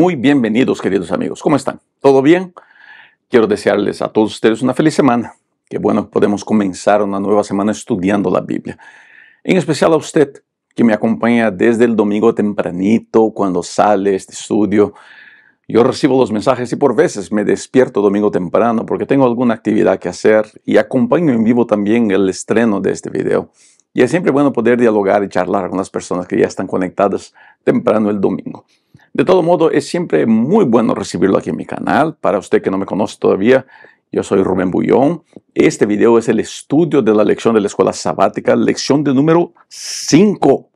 Muy bienvenidos, queridos amigos. ¿Cómo están? ¿Todo bien? Quiero desearles a todos ustedes una feliz semana. Qué bueno que podemos comenzar una nueva semana estudiando la Biblia. En especial a usted, que me acompaña desde el domingo tempranito, cuando sale este estudio. Yo recibo los mensajes y por veces me despierto domingo temprano porque tengo alguna actividad que hacer y acompaño en vivo también el estreno de este video. Y es siempre bueno poder dialogar y charlar con las personas que ya están conectadas temprano el domingo. De todo modo, es siempre muy bueno recibirlo aquí en mi canal. Para usted que no me conoce todavía, yo soy Rubén Bullón. Este video es el estudio de la lección de la escuela sabática, lección de número 5,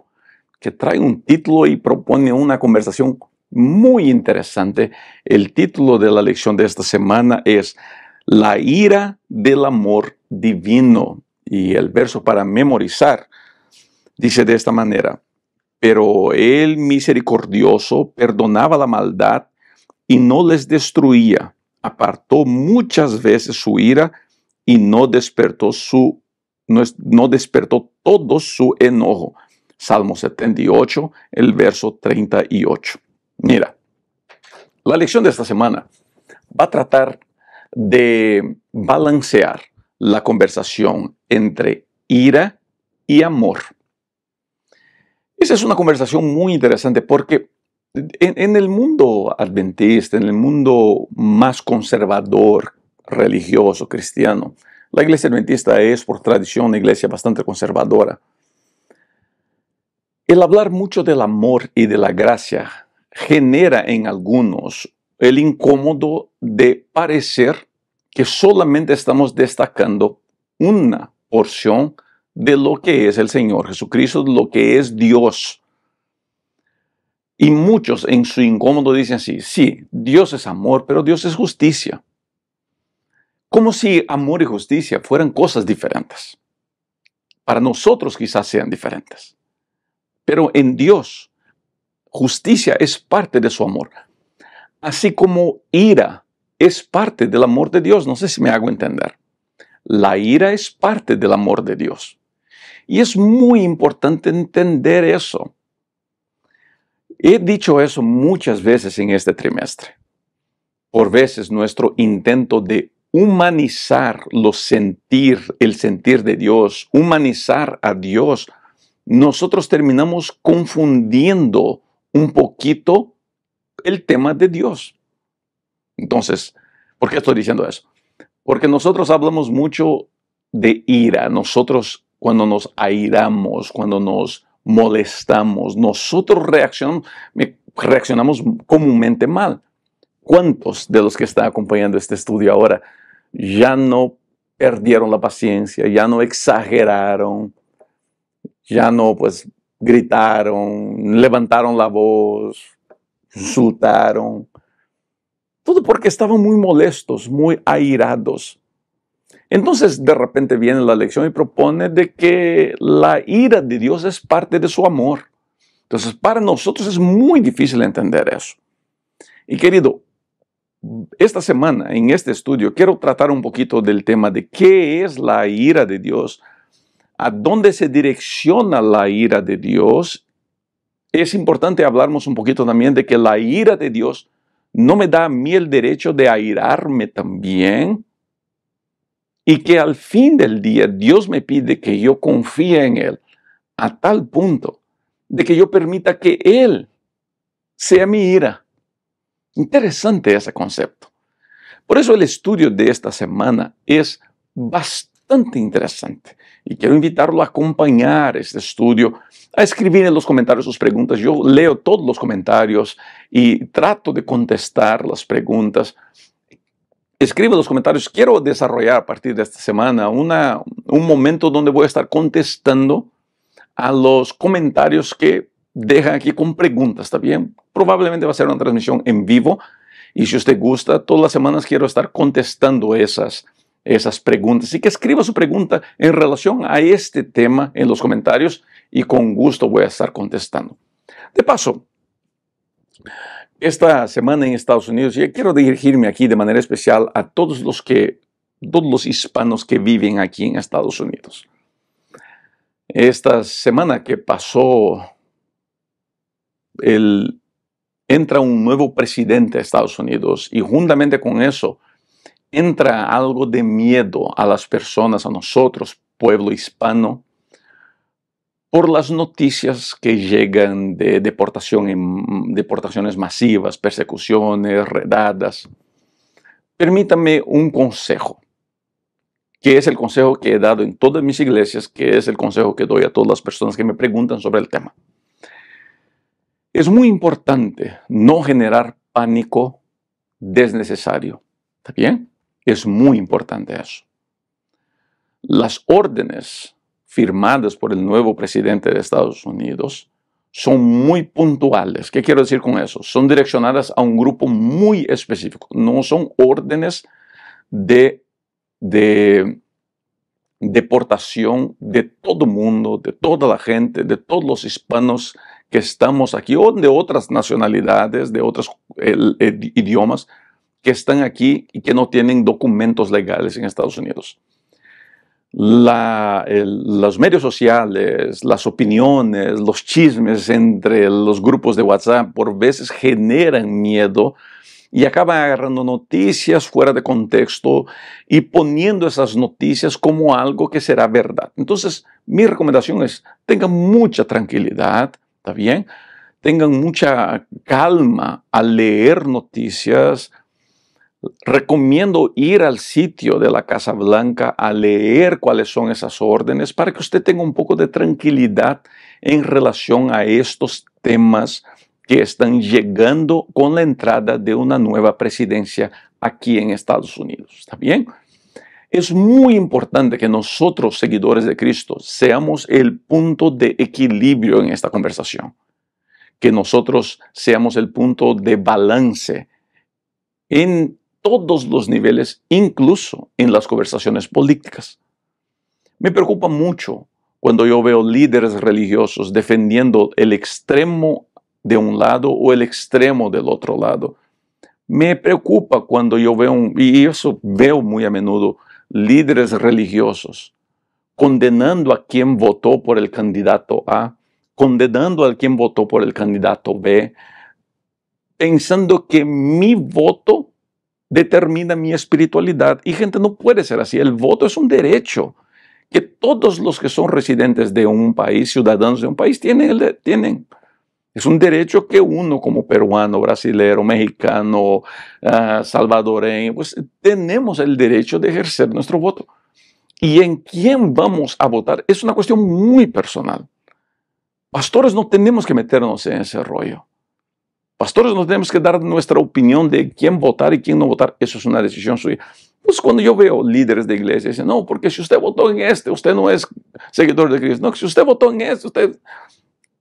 que trae un título y propone una conversación muy interesante. El título de la lección de esta semana es La ira del amor divino. Y el verso para memorizar dice de esta manera: pero el misericordioso perdonaba la maldad y no les destruía. Apartó muchas veces su ira y no despertó todo su enojo. Salmo 78, el verso 38. Mira, la lección de esta semana va a tratar de balancear la conversación entre ira y amor. Esa es una conversación muy interesante porque en el mundo adventista, en el mundo más conservador, religioso, cristiano, la iglesia adventista es por tradición una iglesia bastante conservadora. El hablar mucho del amor y de la gracia genera en algunos el incómodo de parecer que solamente estamos destacando una porción de lo que es el Señor Jesucristo, de lo que es Dios. Y muchos en su incómodo dicen así: sí, Dios es amor, pero Dios es justicia. Como si amor y justicia fueran cosas diferentes. Para nosotros quizás sean diferentes. Pero en Dios, justicia es parte de su amor. Así como ira es parte del amor de Dios. No sé si me hago entender. La ira es parte del amor de Dios. Y es muy importante entender eso. He dicho eso muchas veces en este trimestre. Por veces nuestro intento de humanizar el sentir de Dios, humanizar a Dios, nosotros terminamos confundiendo un poquito el tema de Dios. Entonces, ¿por qué estoy diciendo eso? Porque nosotros hablamos mucho de ira. Nosotros, cuando nos airamos, cuando nos molestamos, nosotros reaccionamos comúnmente mal. ¿Cuántos de los que están acompañando este estudio ahora ya no perdieron la paciencia, ya no exageraron, ya no gritaron, levantaron la voz, insultaron? Todo porque estaban muy molestos, muy airados. Entonces, de repente viene la lección y propone de que la ira de Dios es parte de su amor. Entonces, para nosotros es muy difícil entender eso. Y querido, esta semana en este estudio quiero tratar un poquito del tema de qué es la ira de Dios, a dónde se direcciona la ira de Dios. Es importante hablarnos un poquito también de que la ira de Dios no me da a mí el derecho de airarme también. Y que al fin del día Dios me pide que yo confíe en Él a tal punto de que yo permita que Él sea mi ira. Interesante ese concepto. Por eso el estudio de esta semana es bastante interesante. Y quiero invitarlo a acompañar este estudio, a escribir en los comentarios sus preguntas. Yo leo todos los comentarios y trato de contestar las preguntas. Escribe en los comentarios. Quiero desarrollar a partir de esta semana un momento donde voy a estar contestando a los comentarios que dejan aquí con preguntas, ¿está bien? Probablemente va a ser una transmisión en vivo y si usted gusta, todas las semanas quiero estar contestando esas preguntas. Así que escriba su pregunta en relación a este tema en los comentarios y con gusto voy a estar contestando. De paso, esta semana en Estados Unidos, yo quiero dirigirme aquí de manera especial a todos los hispanos que viven aquí en Estados Unidos. Esta semana que pasó el entra un nuevo presidente de Estados Unidos y juntamente con eso entra algo de miedo a las personas, a nosotros, pueblo hispano, por las noticias que llegan de deportaciones masivas, persecuciones, redadas. Permítame un consejo, que es el consejo que he dado en todas mis iglesias, que es el consejo que doy a todas las personas que me preguntan sobre el tema. Es muy importante no generar pánico desnecesario. ¿Está bien? Es muy importante eso. Las órdenes firmadas por el nuevo presidente de Estados Unidos son muy puntuales. ¿Qué quiero decir con eso? Son direccionadas a un grupo muy específico. No son órdenes de deportación de todo el mundo, de toda la gente, de todos los hispanos que estamos aquí, o de otras nacionalidades, de otros idiomas que están aquí y que no tienen documentos legales en Estados Unidos. Los medios sociales, las opiniones, los chismes entre los grupos de WhatsApp por veces generan miedo y acaban agarrando noticias fuera de contexto y poniendo esas noticias como algo que será verdad. Entonces, mi recomendación es, tengan mucha tranquilidad, ¿está bien? Tengan mucha calma al leer noticias. Recomiendo ir al sitio de la Casa Blanca a leer cuáles son esas órdenes para que usted tenga un poco de tranquilidad en relación a estos temas que están llegando con la entrada de una nueva presidencia aquí en Estados Unidos. ¿Está bien? Es muy importante que nosotros, seguidores de Cristo, seamos el punto de equilibrio en esta conversación. Que nosotros seamos el punto de balance en todos los niveles, incluso en las conversaciones políticas. Me preocupa mucho cuando yo veo líderes religiosos defendiendo el extremo de un lado o el extremo del otro lado. Me preocupa cuando yo veo, y eso veo muy a menudo, líderes religiosos condenando a quien votó por el candidato A, condenando a quien votó por el candidato B, pensando que mi voto determina mi espiritualidad. Y gente, no puede ser así. El voto es un derecho que todos los que son residentes de un país, ciudadanos de un país, tienen. Es un derecho que uno como peruano, brasilero, mexicano, salvadoreño, pues tenemos el derecho de ejercer nuestro voto. Y en quién vamos a votar es una cuestión muy personal. Pastores no tenemos que meternos en ese rollo. Pastores no tenemos que dar nuestra opinión de quién votar y quién no votar. Eso es una decisión suya. Pues cuando yo veo líderes de iglesia, dicen, no, porque si usted votó en este, usted no es seguidor de Cristo. No, si usted votó en este, usted...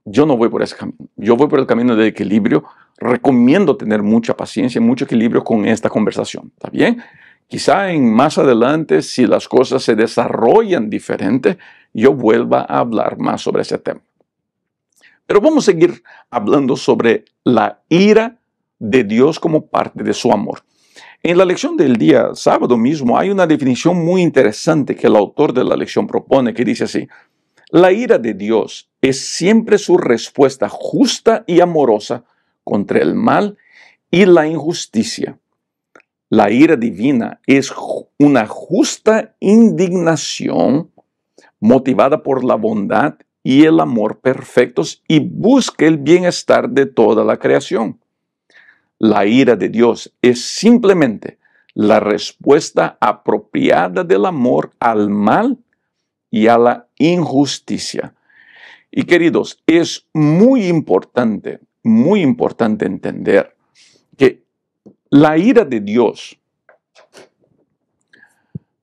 Yo no voy por ese camino. Yo voy por el camino del equilibrio. Recomiendo tener mucha paciencia, mucho equilibrio con esta conversación. ¿Está bien? Quizá más adelante, si las cosas se desarrollan diferente, yo vuelva a hablar más sobre ese tema. Pero vamos a seguir hablando sobre la ira de Dios como parte de su amor. En la lección del día sábado mismo hay una definición muy interesante que el autor de la lección propone, que dice así: la ira de Dios es siempre su respuesta justa y amorosa contra el mal y la injusticia. La ira divina es una justa indignación motivada por la bondad y el amor perfectos y busca el bienestar de toda la creación. La ira de Dios es simplemente la respuesta apropiada del amor al mal y a la injusticia. Y queridos, es muy importante entender que la ira de Dios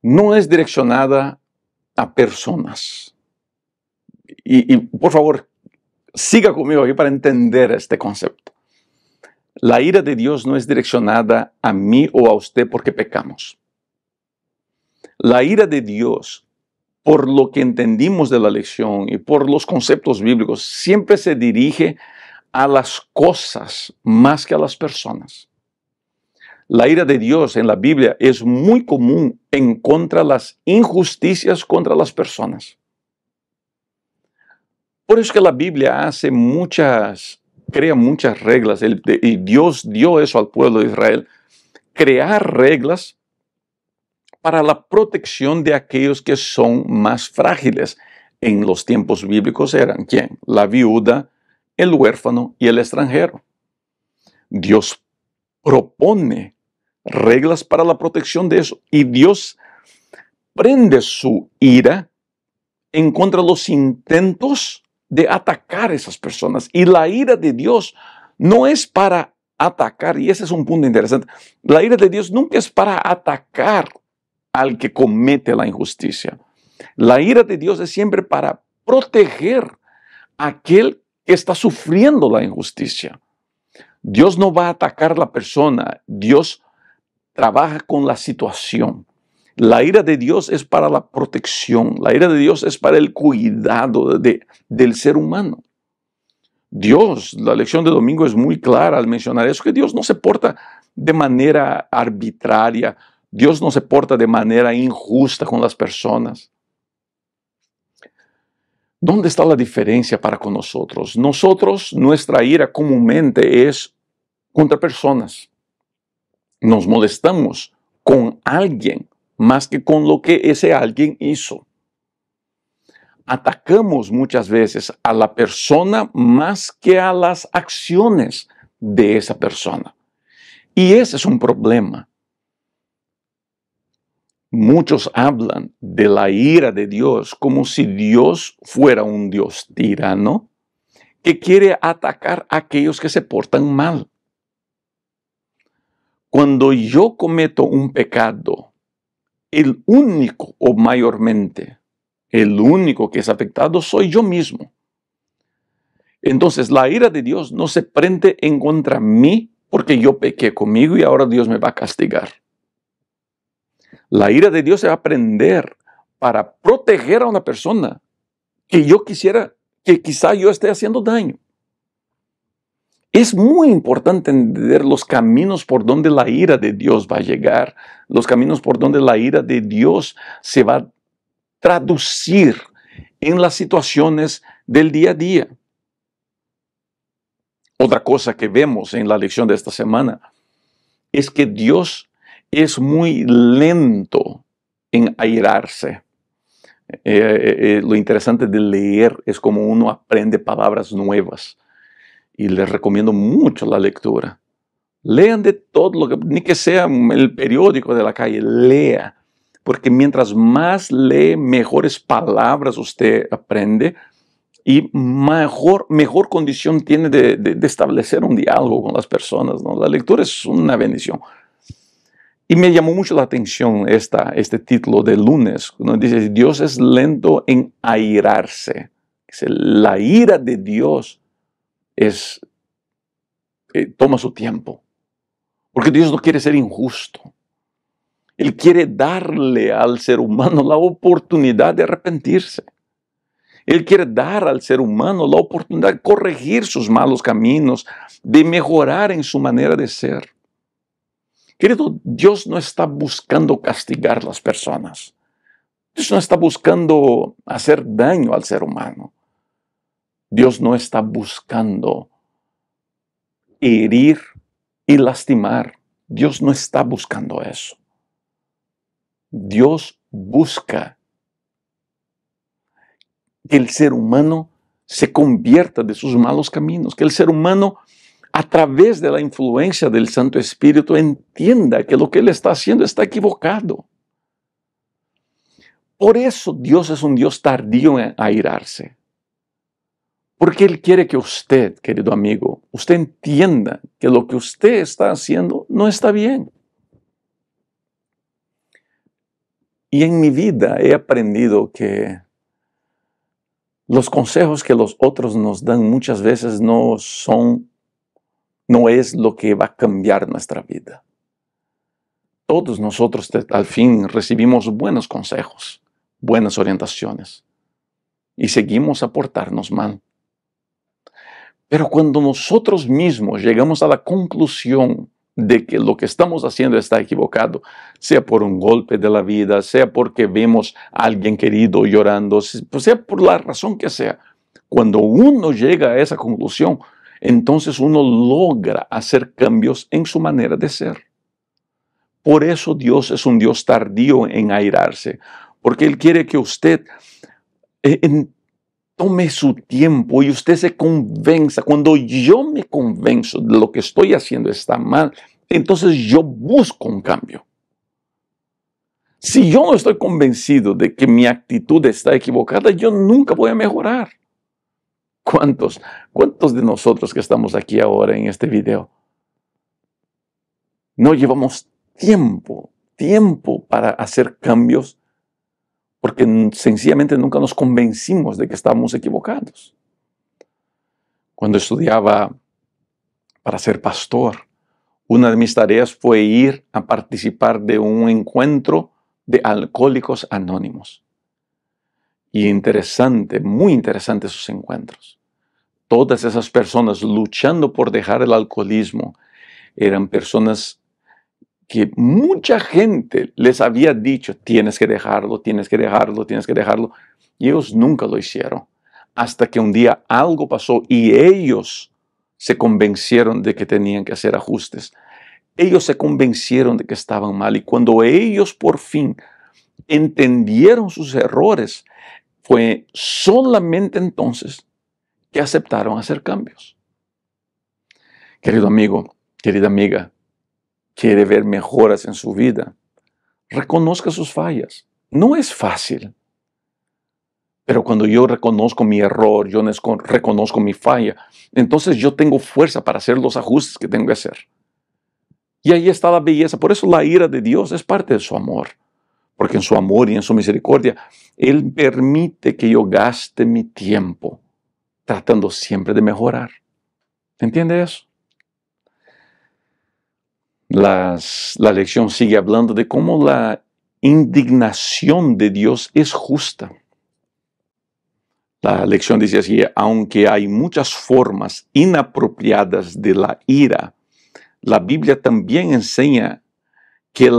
no es direccionada a personas. Y por favor, siga conmigo aquí para entender este concepto. La ira de Dios no es direccionada a mí o a usted porque pecamos. La ira de Dios, por lo que entendimos de la lección y por los conceptos bíblicos, siempre se dirige a las cosas más que a las personas. La ira de Dios en la Biblia es muy común en contra de las injusticias contra las personas. Por eso que la Biblia hace muchas crea muchas reglas y Dios dio eso al pueblo de Israel. Crear reglas para la protección de aquellos que son más frágiles. En los tiempos bíblicos eran ¿quién? La viuda, el huérfano y el extranjero. Dios propone reglas para la protección de eso y Dios prende su ira en contra de los intentos de atacar a esas personas. Y la ira de Dios no es para atacar, y ese es un punto interesante. La ira de Dios nunca es para atacar al que comete la injusticia. La ira de Dios es siempre para proteger a aquel que está sufriendo la injusticia. Dios no va a atacar a la persona, Dios trabaja con la situación. La ira de Dios es para la protección, la ira de Dios es para el cuidado del ser humano. Dios, la lección de domingo es muy clara al mencionar eso, que Dios no se porta de manera arbitraria, Dios no se porta de manera injusta con las personas. ¿Dónde está la diferencia para con nosotros? Nosotros, nuestra ira comúnmente es contra personas. Nos molestamos con alguien más que con lo que ese alguien hizo. Atacamos muchas veces a la persona más que a las acciones de esa persona. Y ese es un problema. Muchos hablan de la ira de Dios como si Dios fuera un Dios tirano que quiere atacar a aquellos que se portan mal. Cuando yo cometo un pecado, el único o mayormente, el único que es afectado soy yo mismo. Entonces la ira de Dios no se prende en contra mí porque yo pequé conmigo y ahora Dios me va a castigar. La ira de Dios se va a prender para proteger a una persona que yo quisiera, que quizá yo esté haciendo daño. Es muy importante entender los caminos por donde la ira de Dios va a llegar, los caminos por donde la ira de Dios se va a traducir en las situaciones del día a día. Otra cosa que vemos en la lección de esta semana es que Dios es muy lento en airarse. Lo interesante de leer es cómo uno aprende palabras nuevas. Y les recomiendo mucho la lectura. Lean de todo, ni que sea el periódico de la calle, lea. Porque mientras más lee, mejores palabras usted aprende y mejor condición tiene de establecer un diálogo con las personas, ¿no? La lectura es una bendición. Y me llamó mucho la atención este título de lunes, cuando dice, Dios es lento en airarse. Dice, la ira de Dios toma su tiempo, porque Dios no quiere ser injusto. Él quiere darle al ser humano la oportunidad de arrepentirse. Él quiere dar al ser humano la oportunidad de corregir sus malos caminos, de mejorar en su manera de ser. Querido, Dios no está buscando castigar a las personas. Dios no está buscando hacer daño al ser humano. Dios no está buscando herir y lastimar. Dios no está buscando eso. Dios busca que el ser humano se convierta de sus malos caminos, que el ser humano, a través de la influencia del Santo Espíritu, entienda que lo que Él está haciendo está equivocado. Por eso Dios es un Dios tardío en airarse. Porque Él quiere que usted, querido amigo, usted entienda que lo que usted está haciendo no está bien. Y en mi vida he aprendido que los consejos que los otros nos dan muchas veces no es lo que va a cambiar nuestra vida. Todos nosotros al fin recibimos buenos consejos, buenas orientaciones y seguimos a portarnos mal. Pero cuando nosotros mismos llegamos a la conclusión de que lo que estamos haciendo está equivocado, sea por un golpe de la vida, sea porque vemos a alguien querido llorando, sea por la razón que sea, cuando uno llega a esa conclusión, entonces uno logra hacer cambios en su manera de ser. Por eso Dios es un Dios tardío en airarse, porque Él quiere que usted tome su tiempo y usted se convenza. Cuando yo me convenzo de lo que estoy haciendo está mal, entonces yo busco un cambio. Si yo no estoy convencido de que mi actitud está equivocada, yo nunca voy a mejorar. ¿Cuántos de nosotros que estamos aquí ahora en este video no llevamos tiempo para hacer cambios porque sencillamente nunca nos convencimos de que estábamos equivocados? Cuando estudiaba para ser pastor, una de mis tareas fue ir a participar de un encuentro de alcohólicos anónimos. Y interesante, muy interesante esos encuentros. Todas esas personas luchando por dejar el alcoholismo eran personas que mucha gente les había dicho, tienes que dejarlo, tienes que dejarlo, tienes que dejarlo. Y ellos nunca lo hicieron. Hasta que un día algo pasó y ellos se convencieron de que tenían que hacer ajustes. Ellos se convencieron de que estaban mal. Y cuando ellos por fin entendieron sus errores, fue solamente entonces que aceptaron hacer cambios. Querido amigo, querida amiga, quiere ver mejoras en su vida, reconozca sus fallas. No es fácil. Pero cuando yo reconozco mi error, yo reconozco mi falla, entonces yo tengo fuerza para hacer los ajustes que tengo que hacer. Y ahí está la belleza. Por eso la ira de Dios es parte de su amor. Porque en su amor y en su misericordia, Él permite que yo gaste mi tiempo tratando siempre de mejorar. ¿Entiende eso? La lección sigue hablando de cómo la indignación de Dios es justa. La lección dice así: aunque hay muchas formas inapropiadas de la ira, la Biblia también enseña que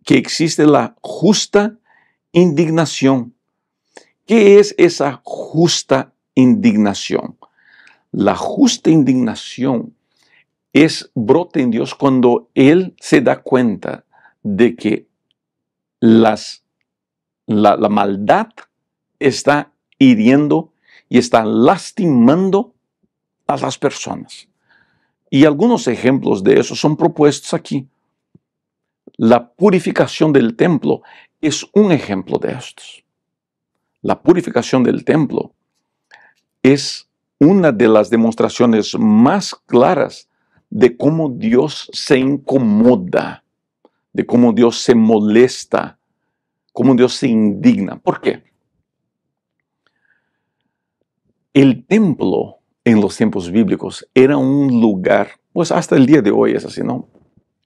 existe la justa indignación. ¿Qué es esa justa indignación? La justa indignación brota en Dios cuando Él se da cuenta de que la maldad está hiriendo y está lastimando a las personas. Y algunos ejemplos de eso son propuestos aquí. La purificación del templo es un ejemplo de estos. La purificación del templo es una de las demostraciones más claras de cómo Dios se incomoda, de cómo Dios se molesta, cómo Dios se indigna. ¿Por qué? El templo en los tiempos bíblicos era un lugar, pues hasta el día de hoy es así, ¿no?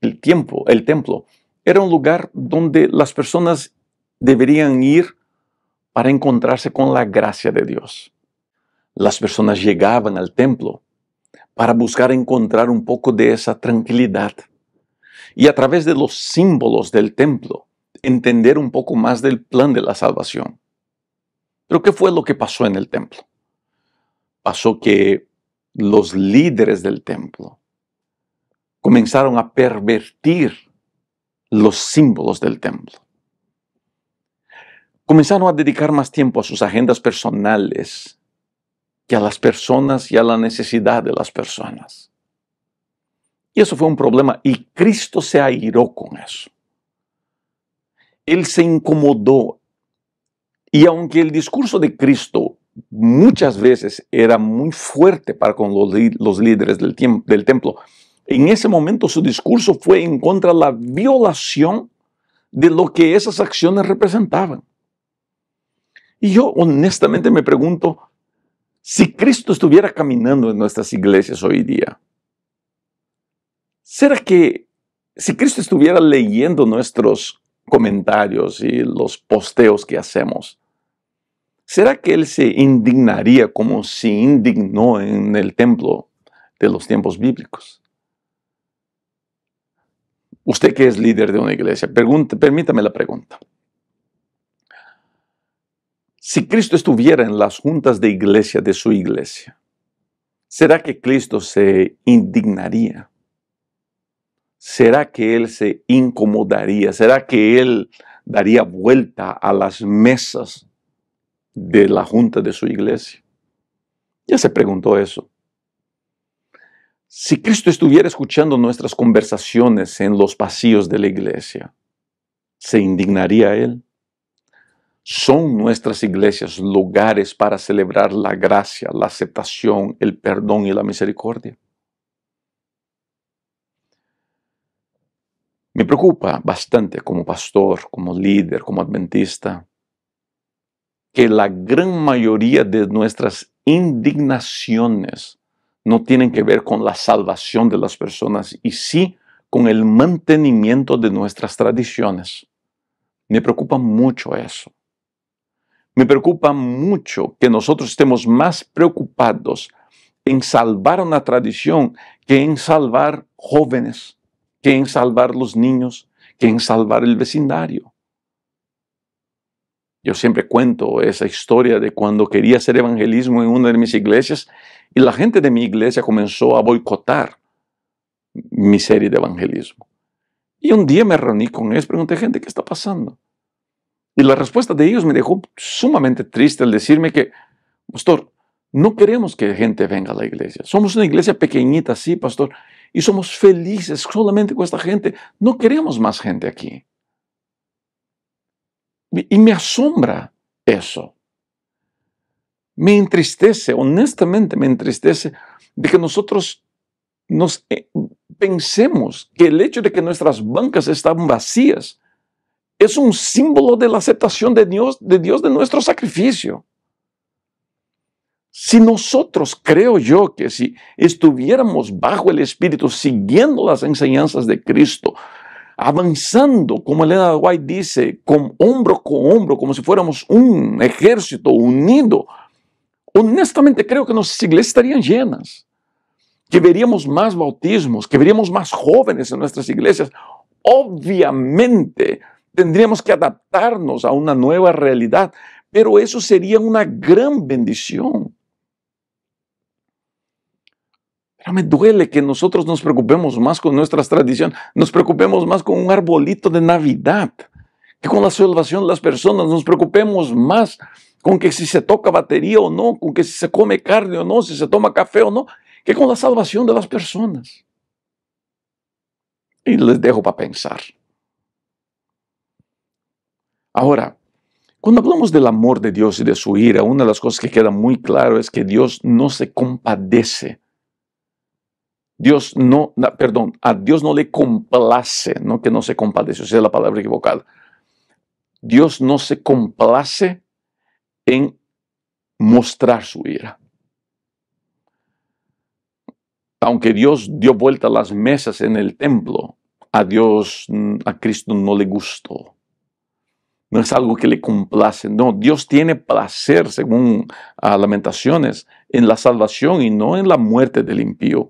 El templo era un lugar donde las personas deberían ir para encontrarse con la gracia de Dios. Las personas llegaban al templo para buscar encontrar un poco de esa tranquilidad y a través de los símbolos del templo entender un poco más del plan de la salvación. Pero ¿qué fue lo que pasó en el templo? Pasó que los líderes del templo comenzaron a pervertir los símbolos del templo. Comenzaron a dedicar más tiempo a sus agendas personales que a las personas y a la necesidad de las personas. Y eso fue un problema y Cristo se airó con eso. Él se incomodó. Y aunque el discurso de Cristo muchas veces era muy fuerte para con los líderes del templo, en ese momento su discurso fue en contra de la violación de lo que esas acciones representaban. Y yo honestamente me pregunto, si Cristo estuviera caminando en nuestras iglesias hoy día, ¿será que si Cristo estuviera leyendo nuestros comentarios y los posteos que hacemos, ¿será que Él se indignaría como se indignó en el templo de los tiempos bíblicos? Usted que es líder de una iglesia, permítame la pregunta. Si Cristo estuviera en las juntas de iglesia de su iglesia, ¿Será que Cristo se indignaría? ¿Será que Él se incomodaría? ¿Será que Él daría vuelta a las mesas de la junta de su iglesia? Ya se preguntó eso. Si Cristo estuviera escuchando nuestras conversaciones en los pasillos de la iglesia, ¿se indignaría Él? ¿Son nuestras iglesias lugares para celebrar la gracia, la aceptación, el perdón y la misericordia? Me preocupa bastante como pastor, como líder, como adventista, que la gran mayoría de nuestras indignaciones no tienen que ver con la salvación de las personas y sí con el mantenimiento de nuestras tradiciones. Me preocupa mucho eso. Me preocupa mucho que nosotros estemos más preocupados en salvar una tradición que en salvar jóvenes, que en salvar los niños, que en salvar el vecindario. Yo siempre cuento esa historia de cuando quería hacer evangelismo en una de mis iglesias y la gente de mi iglesia comenzó a boicotar mi serie de evangelismo. Y un día me reuní con ellos, pregunté, gente, ¿qué está pasando? Y la respuesta de ellos me dejó sumamente triste al decirme que, pastor, no queremos que gente venga a la iglesia. Somos una iglesia pequeñita, sí, pastor, y somos felices solamente con esta gente. No queremos más gente aquí. Y me asombra eso. Me entristece, honestamente me entristece, de que nosotros nos pensemos que el hecho de que nuestras bancas están vacías es un símbolo de la aceptación de Dios de nuestro sacrificio. Si nosotros, creo yo, que si estuviéramos bajo el Espíritu, siguiendo las enseñanzas de Cristo, avanzando, como Elena White dice, con hombro, como si fuéramos un ejército unido, honestamente creo que nuestras iglesias estarían llenas, que veríamos más bautismos, que veríamos más jóvenes en nuestras iglesias. Obviamente tendríamos que adaptarnos a una nueva realidad, pero eso sería una gran bendición. Pero me duele que nosotros nos preocupemos más con nuestras tradiciones, nos preocupemos más con un arbolito de Navidad, que con la salvación de las personas. Nos preocupemos más con que si se toca batería o no, con que si se come carne o no, si se toma café o no, que con la salvación de las personas. Y les dejo para pensar. Ahora, cuando hablamos del amor de Dios y de su ira, una de las cosas que queda muy claro es que Dios no se compadece. A Dios no le complace, no que no se compadece, esa es la palabra equivocada. Dios no se complace en mostrar su ira. Aunque Dios dio vuelta a las mesas en el templo, a Cristo no le gustó. No es algo que le complace. No, Dios tiene placer, según Lamentaciones, en la salvación y no en la muerte del impío.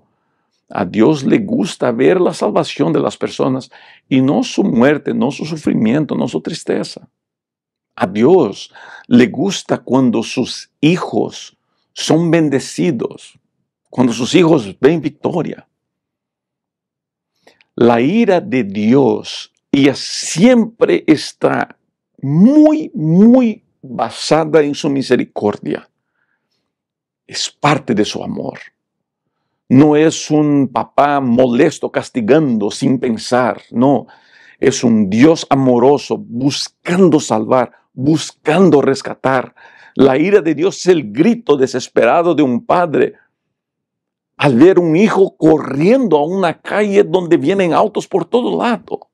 A Dios le gusta ver la salvación de las personas y no su muerte, no su sufrimiento, no su tristeza. A Dios le gusta cuando sus hijos son bendecidos, cuando sus hijos ven victoria. La ira de Dios, ella siempre está muy, muy basada en su misericordia. Es parte de su amor. No es un papá molesto castigando sin pensar, no. Es un Dios amoroso buscando salvar, buscando rescatar. La ira de Dios es el grito desesperado de un padre al ver un hijo corriendo a una calle donde vienen autos por todo lado.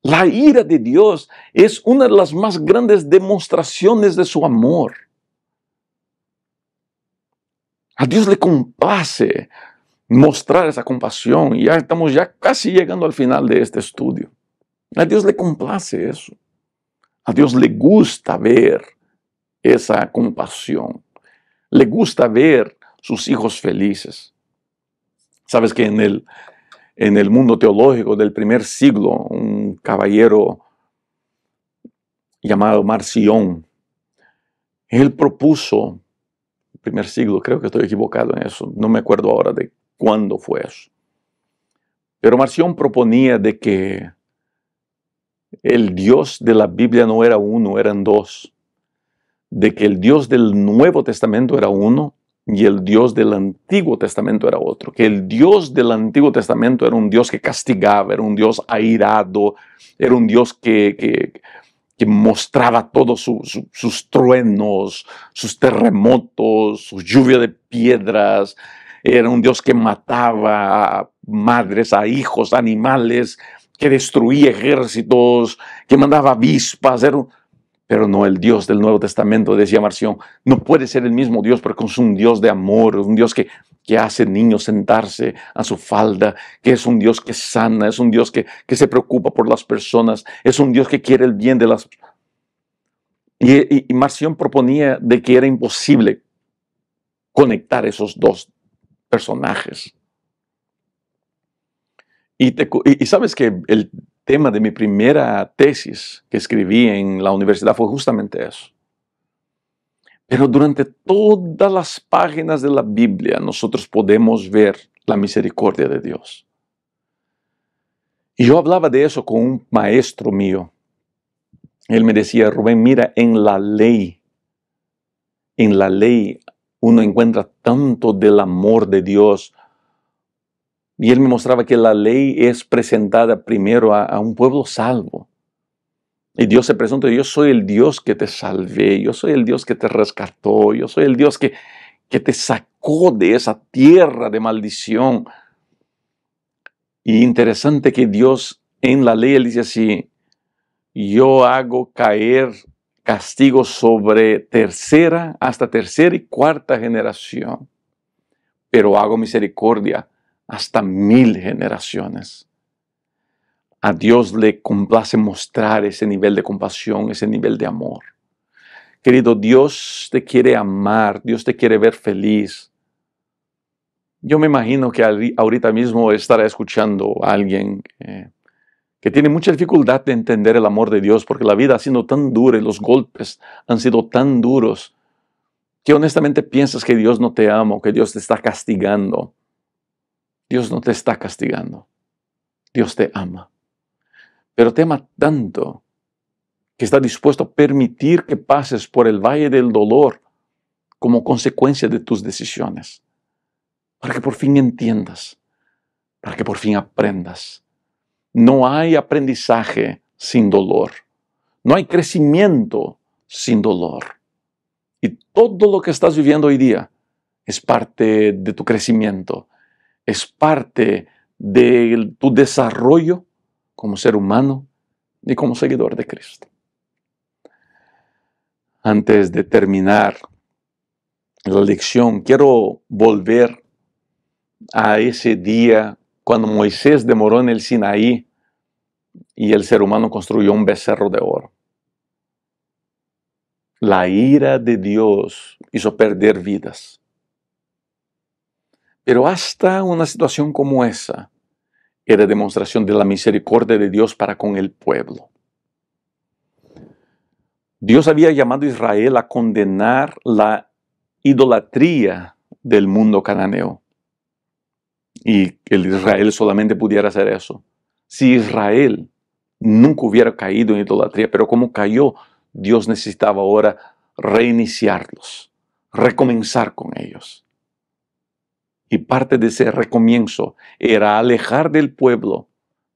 La ira de Dios es una de las más grandes demostraciones de su amor. A Dios le complace mostrar esa compasión. Y ya estamos casi llegando al final de este estudio. A Dios le complace eso. A Dios le gusta ver esa compasión. Le gusta ver sus hijos felices. Sabes que en el mundo teológico del primer siglo, un caballero llamado Marción, él propuso primer siglo, creo que estoy equivocado en eso, no me acuerdo ahora de cuándo fue eso. Pero Marción proponía de que el Dios de la Biblia no era uno, eran dos. De que el Dios del Nuevo Testamento era uno y el Dios del Antiguo Testamento era otro. Que el Dios del Antiguo Testamento era un Dios que castigaba, era un Dios airado, era un Dios que mostraba todos sus truenos, sus terremotos, su lluvia de piedras. Era un Dios que mataba a madres, a hijos, animales, que destruía ejércitos, que mandaba avispas. Pero no el Dios del Nuevo Testamento, decía Marción. No puede ser el mismo Dios porque es un Dios de amor, un Dios que hace niños sentarse a su falda, que es un Dios que sana, es un Dios que se preocupa por las personas, es un Dios que quiere el bien de las personas. Y Marción proponía de que era imposible conectar esos dos personajes. Y sabes que el tema de mi primera tesis que escribí en la universidad fue justamente eso. Pero durante todas las páginas de la Biblia nosotros podemos ver la misericordia de Dios. Y yo hablaba de eso con un maestro mío. Él me decía, Rubén, mira, en la ley uno encuentra tanto del amor de Dios. Y él me mostraba que la ley es presentada primero a un pueblo salvo. Y Dios se presenta, yo soy el Dios que te salvé, yo soy el Dios que te rescató, yo soy el Dios que te sacó de esa tierra de maldición. Y interesante que Dios en la ley, él dice así, yo hago caer castigo sobre tercera y cuarta generación, pero hago misericordia hasta 1000 generaciones. A Dios le complace mostrar ese nivel de compasión, ese nivel de amor. Querido, Dios te quiere amar, Dios te quiere ver feliz. Yo me imagino que ahorita mismo estará escuchando a alguien que tiene mucha dificultad de entender el amor de Dios porque la vida ha sido tan dura y los golpes han sido tan duros que honestamente piensas que Dios no te ama o que Dios te está castigando. Dios no te está castigando. Dios te ama. Pero te ama tanto que está dispuesto a permitir que pases por el valle del dolor como consecuencia de tus decisiones. Para que por fin entiendas, para que por fin aprendas. No hay aprendizaje sin dolor. No hay crecimiento sin dolor. Y todo lo que estás viviendo hoy día es parte de tu crecimiento. Es parte de tu desarrollo como ser humano y como seguidor de Cristo. Antes de terminar la lección, quiero volver a ese día cuando Moisés demoró en el Sinaí y el ser humano construyó un becerro de oro. La ira de Dios hizo perder vidas. Pero hasta una situación como esa era demostración de la misericordia de Dios para con el pueblo. Dios había llamado a Israel a condenar la idolatría del mundo cananeo. Y el Israel solamente pudiera hacer eso si Israel nunca hubiera caído en idolatría. Pero como cayó, Dios necesitaba ahora reiniciarlos, recomenzar con ellos. Y parte de ese recomienzo era alejar del pueblo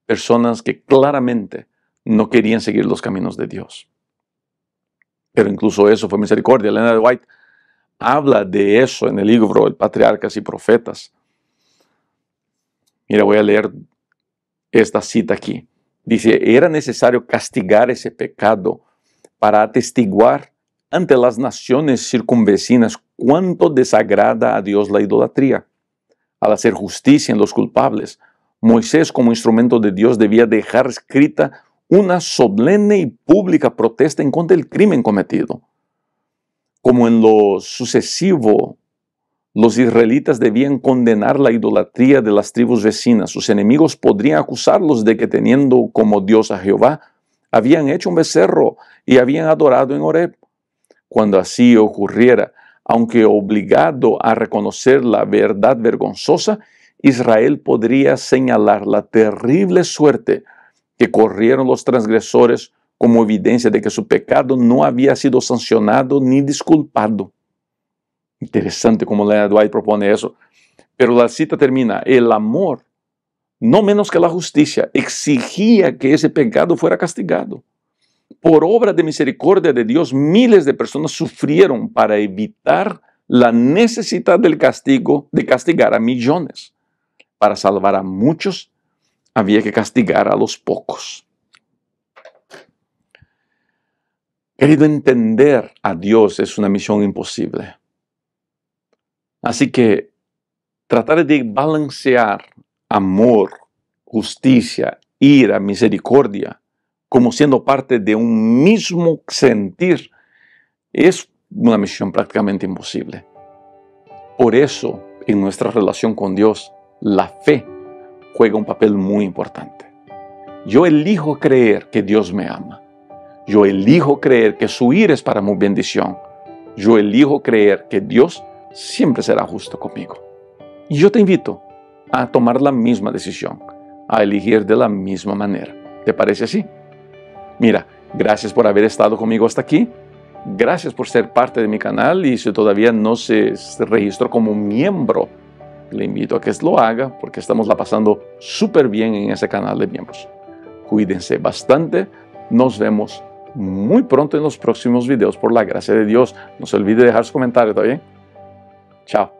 personas que claramente no querían seguir los caminos de Dios. Pero incluso eso fue misericordia. Elena de White habla de eso en el libro El Patriarcas y Profetas. Mira, voy a leer esta cita aquí. Dice, era necesario castigar ese pecado para atestiguar ante las naciones circunvecinas cuánto desagrada a Dios la idolatría. Al hacer justicia en los culpables, Moisés como instrumento de Dios debía dejar escrita una solemne y pública protesta en contra del crimen cometido. Como en lo sucesivo, los israelitas debían condenar la idolatría de las tribus vecinas. Sus enemigos podrían acusarlos de que teniendo como Dios a Jehová, habían hecho un becerro y habían adorado en Horeb. Cuando así ocurriera, Aunque obligado a reconocer la verdad vergonzosa, Israel podría señalar la terrible suerte que corrieron los transgresores como evidencia de que su pecado no había sido sancionado ni disculpado. Interesante cómo Leonard White propone eso. Pero la cita termina: el amor, no menos que la justicia, exigía que ese pecado fuera castigado. Por obra de misericordia de Dios, miles de personas sufrieron para evitar la necesidad del castigo de castigar a millones. Para salvar a muchos, había que castigar a los pocos. Querido, entender a Dios es una misión imposible. Así que tratar de balancear amor, justicia, ira, misericordia, como siendo parte de un mismo sentir, es una misión prácticamente imposible. Por eso, en nuestra relación con Dios, la fe juega un papel muy importante. Yo elijo creer que Dios me ama. Yo elijo creer que su ira es para mi bendición. Yo elijo creer que Dios siempre será justo conmigo. Y yo te invito a tomar la misma decisión, a elegir de la misma manera. ¿Te parece así? Mira, gracias por haber estado conmigo hasta aquí. Gracias por ser parte de mi canal, y si todavía no se registró como miembro, le invito a que lo haga, porque estamos la pasando súper bien en ese canal de miembros. Cuídense bastante. Nos vemos muy pronto en los próximos videos, por la gracia de Dios. No se olvide dejar su comentario, ¿está bien? Chao.